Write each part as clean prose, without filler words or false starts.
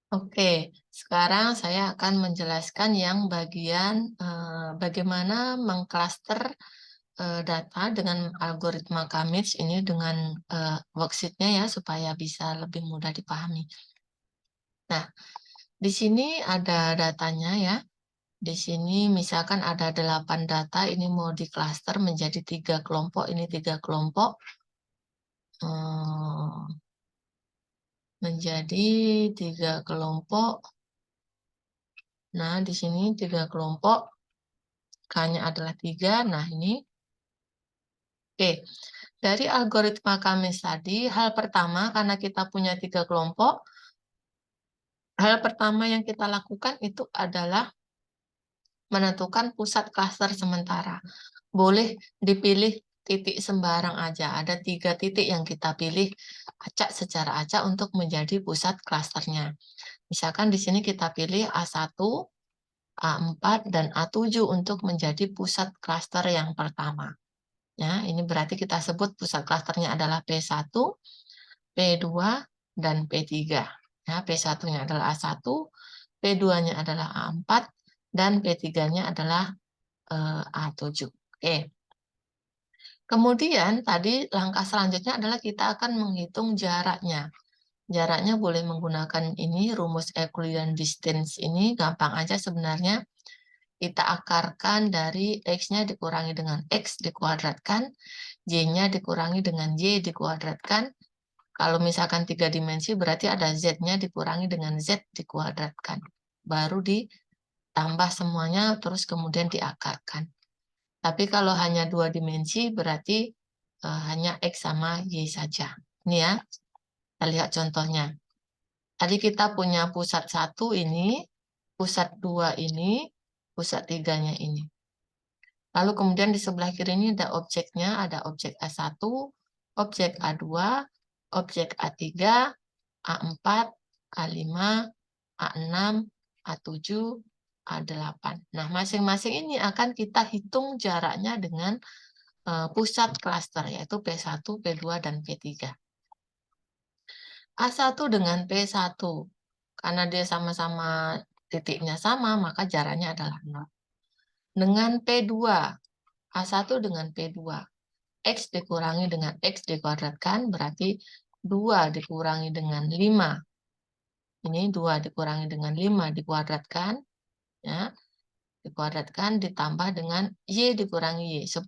Oke, sekarang saya akan menjelaskan yang bagian bagaimana mengklaster data dengan algoritma K-means ini dengan worksheet-nya ya supaya bisa lebih mudah dipahami. Nah, di sini ada datanya ya. Di sini misalkan ada 8 data, ini mau diklaster menjadi 3 kelompok, ini 3 kelompok. Menjadi 3 kelompok. Nah, di sini 3 kelompok. K-nya adalah 3. Nah, ini. Oke. Dari algoritma kami tadi, hal pertama karena kita punya 3 kelompok, hal pertama yang kita lakukan itu adalah menentukan pusat klaster sementara. Boleh dipilih titik sembarang aja. Ada 3 titik yang kita pilih acak secara acak untuk menjadi pusat klasternya. Misalkan di sini kita pilih A1, A4, dan A7 untuk menjadi pusat klaster yang pertama. Ya, ini berarti kita sebut pusat klasternya adalah P1, P2, dan P3. Ya, P1-nya adalah A1, P2-nya adalah A4, dan P3-nya adalah A7. Oke. Kemudian tadi langkah selanjutnya adalah kita akan menghitung jaraknya. Jaraknya boleh menggunakan ini rumus Euclidean distance ini gampang aja sebenarnya. Kita akarkan dari X-nya dikurangi dengan X dikuadratkan, Y-nya dikurangi dengan Y dikuadratkan. Kalau misalkan 3 dimensi berarti ada Z-nya dikurangi dengan Z dikuadratkan. Baru ditambah semuanya terus kemudian diakarkan. Tapi kalau hanya 2 dimensi berarti hanya X sama Y saja. Ini ya, kita lihat contohnya. Tadi kita punya pusat 1 ini, pusat 2 ini, pusat 3-nya ini. Lalu kemudian di sebelah kiri ini ada objeknya, ada objek A1, objek A2, objek A3, A4, A5, A6, A7, A8. Nah, masing-masing ini akan kita hitung jaraknya dengan pusat klaster, yaitu P1, P2, dan P3. A1 dengan P1, karena dia sama-sama titiknya sama, maka jaraknya adalah 0. Dengan P2, A1 dengan P2, X dikurangi dengan X dikuadratkan, berarti 2 dikurangi dengan 5. Ini 2 dikurangi dengan 5 dikuadratkan, ya, dikuadratkan ditambah dengan Y dikurangi Y, 10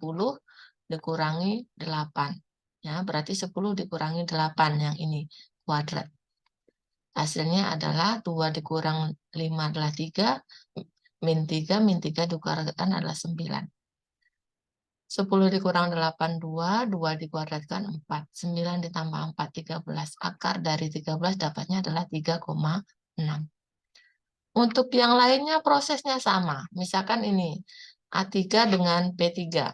dikurangi 8. Ya, berarti 10 dikurangi 8 yang ini, kuadrat. Hasilnya adalah 2 dikurang 5 adalah 3, min 3 dikuadratkan adalah 9. 10 dikurang 8, 2, 2 dikuadratkan 4, 9 ditambah 4, 13. Akar dari 13 dapatnya adalah 3,6. Untuk yang lainnya prosesnya sama. Misalkan ini, A3 dengan P3.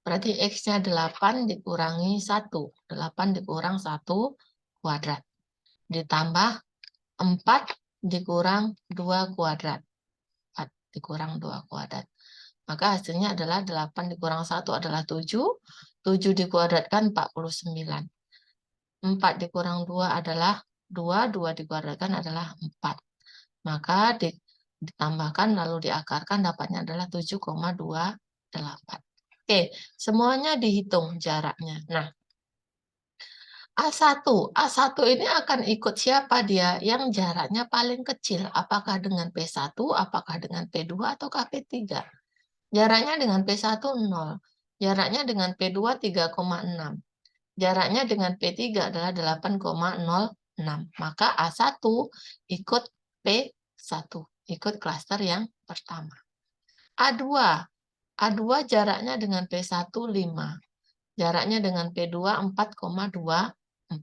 Berarti X-nya 8 dikurangi 1. 8 dikurang 1 kuadrat. Ditambah 4 dikurang 2 kuadrat. 4 dikurang 2 kuadrat. Maka hasilnya adalah 8 dikurang 1 adalah 7. 7 dikuadratkan 49. 4 dikurang 2 adalah 2. 2 dikuadratkan adalah 4. Maka ditambahkan lalu diakarkan dapatnya adalah 7,28. Oke, semuanya dihitung jaraknya. Nah, A1 ini akan ikut siapa dia? Yang jaraknya paling kecil. Apakah dengan P1, apakah dengan P2, ataukah P3? Jaraknya dengan P1 0. Jaraknya dengan P2 3,6. Jaraknya dengan P3 adalah 8,06. Maka A1 ikut P1, ikut klaster yang pertama. A2 jaraknya dengan P1 5. Jaraknya dengan P2 4,24.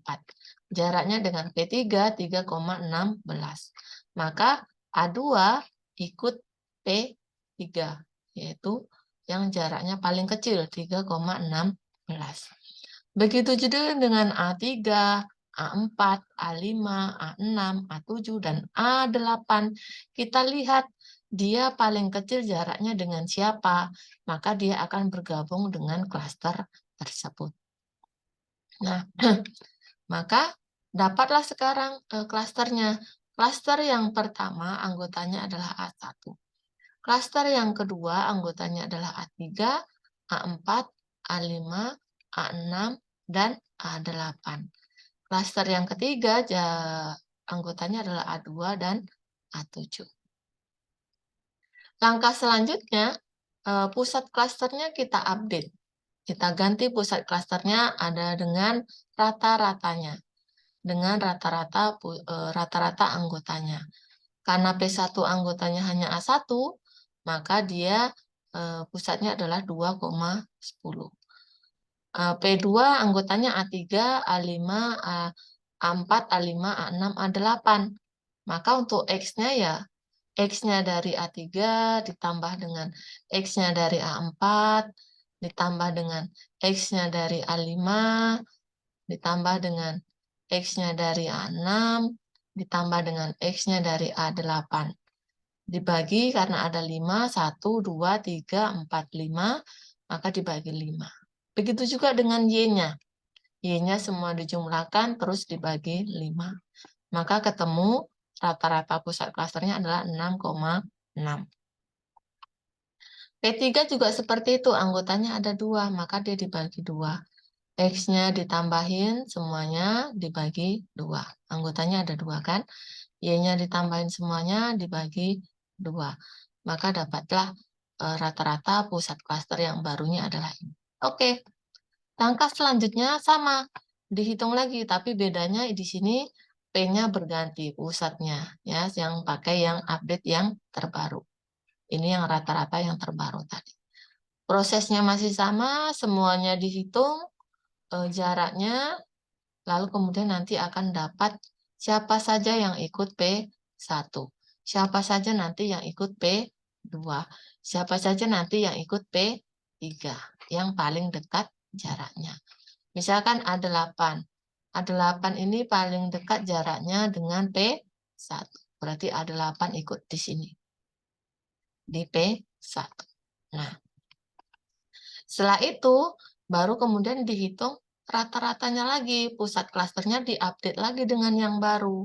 Jaraknya dengan P3 3,16. Maka A2 ikut P3, yaitu yang jaraknya paling kecil 3,16. Begitu juga dengan A3, A4, A5, A6, A7, dan A8. Kita lihat dia paling kecil jaraknya dengan siapa, maka dia akan bergabung dengan klaster tersebut. Nah, maka Dapatlah sekarang klasternya. Klaster yang pertama anggotanya adalah A1. Klaster yang kedua anggotanya adalah A3, A4, A5, A6, dan A8. Klaster yang ketiga anggotanya adalah A2 dan A7. Langkah selanjutnya, pusat klasternya kita update. Kita ganti pusat klasternya ada dengan rata-ratanya. Dengan rata-rata anggotanya. Karena P1 anggotanya hanya A1, maka dia pusatnya adalah 2,10. P2 anggotanya A3, A5, A4, A5, A6, A8. Maka untuk X-nya ya, X-nya dari A3 ditambah dengan X-nya dari A4, ditambah dengan X-nya dari A5, ditambah dengan X-nya dari A6, ditambah dengan X-nya dari A8. Dibagi karena ada 5, 1, 2, 3, 4, 5, maka dibagi 5. Begitu juga dengan Y-nya. Y-nya semua dijumlahkan terus dibagi 5. Maka ketemu rata-rata pusat klasternya adalah 6,6. P3 juga seperti itu, anggotanya ada 2, maka dia dibagi 2. X-nya ditambahin semuanya dibagi 2. Anggotanya ada 2 kan? Y-nya ditambahin semuanya dibagi 2. Maka dapatlah rata-rata pusat klaster yang barunya adalah ini. Oke, langkah selanjutnya sama. Dihitung lagi, tapi bedanya di sini P-nya berganti pusatnya. Ya, yang pakai yang update yang terbaru. Ini yang rata-rata yang terbaru tadi. Prosesnya masih sama, semuanya dihitung, jaraknya, lalu kemudian nanti akan dapat siapa saja yang ikut P1. Siapa saja nanti yang ikut P2. Siapa saja nanti yang ikut P3. Yang paling dekat jaraknya. Misalkan A8. A8 ini paling dekat jaraknya dengan P1. Berarti A8 ikut di sini. Di P1. Nah, setelah itu baru kemudian dihitung rata-ratanya lagi, pusat klasternya diupdate lagi dengan yang baru.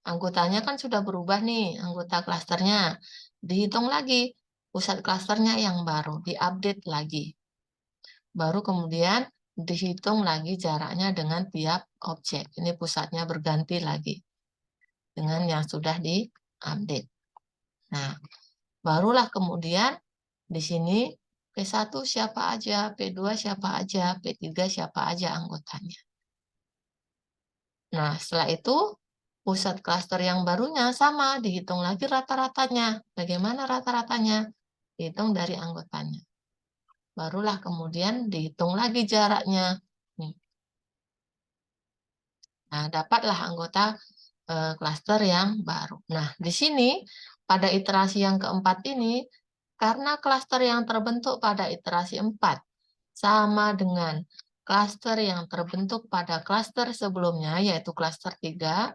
Anggotanya kan sudah berubah nih, anggota klasternya. Dihitung lagi, pusat klasternya yang baru, diupdate lagi. Baru kemudian dihitung lagi jaraknya dengan tiap objek. Ini pusatnya berganti lagi dengan yang sudah diupdate. Nah, barulah kemudian di sini P1 siapa aja, P2 siapa aja, P3 siapa aja anggotanya. Nah, setelah itu pusat klaster yang barunya sama, dihitung lagi rata-ratanya. Bagaimana rata-ratanya? Dihitung dari anggotanya. Barulah kemudian dihitung lagi jaraknya. Nih. Nah, dapatlah anggota klaster yang baru. Nah, di sini pada iterasi yang keempat ini, karena klaster yang terbentuk pada iterasi 4 sama dengan klaster yang terbentuk pada klaster sebelumnya, yaitu klaster 3,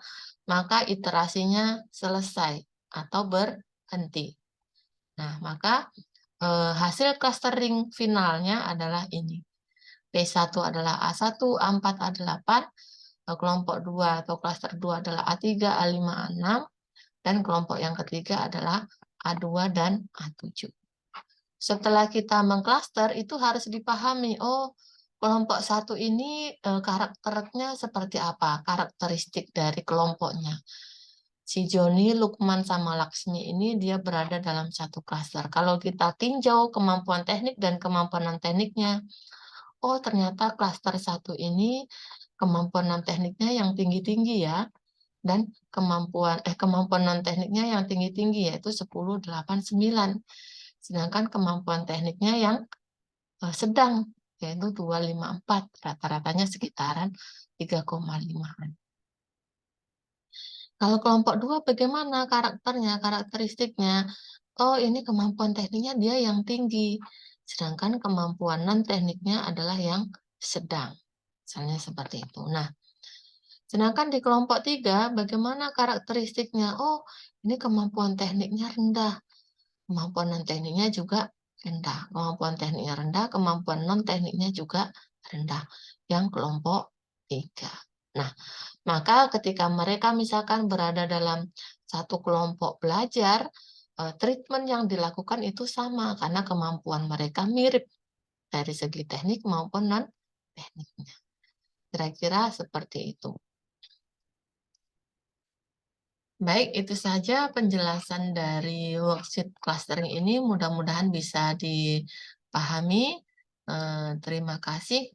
maka iterasinya selesai atau berhenti. Nah, maka hasil clustering finalnya adalah ini. P1 adalah A1, A4, A8, kelompok 2 atau klaster 2 adalah A3, A5, A6, dan kelompok yang ketiga adalah A2 dan A7. Setelah kita mengklaster, itu harus dipahami, oh kelompok 1 ini karakternya seperti apa, karakteristik dari kelompoknya. Si Joni, Lukman, sama Laksmi ini dia berada dalam satu klaster. Kalau kita tinjau kemampuan teknik dan kemampuan non-tekniknya, oh ternyata klaster 1 ini kemampuan non-tekniknya yang tinggi-tinggi ya. Dan kemampuan non-tekniknya yang tinggi-tinggi yaitu 10, 8, 9. Sedangkan kemampuan tekniknya yang sedang yaitu 2, 5, 4. Rata-ratanya sekitaran 3,5. Kalau kelompok 2 bagaimana karakternya, karakteristiknya? Oh, ini kemampuan tekniknya dia yang tinggi. Sedangkan kemampuan non-tekniknya adalah yang sedang. Misalnya seperti itu. Nah, sedangkan di kelompok 3, bagaimana karakteristiknya? Oh, ini kemampuan tekniknya rendah. Kemampuan non-tekniknya juga rendah. Kemampuan tekniknya rendah, kemampuan non-tekniknya juga rendah. Yang kelompok 3. Nah, maka ketika mereka misalkan berada dalam satu kelompok belajar, treatment yang dilakukan itu sama karena kemampuan mereka mirip dari segi teknik maupun non-tekniknya. Kira-kira seperti itu. Baik, itu saja penjelasan dari worksheet clustering ini. Mudah-mudahan bisa dipahami. Terima kasih.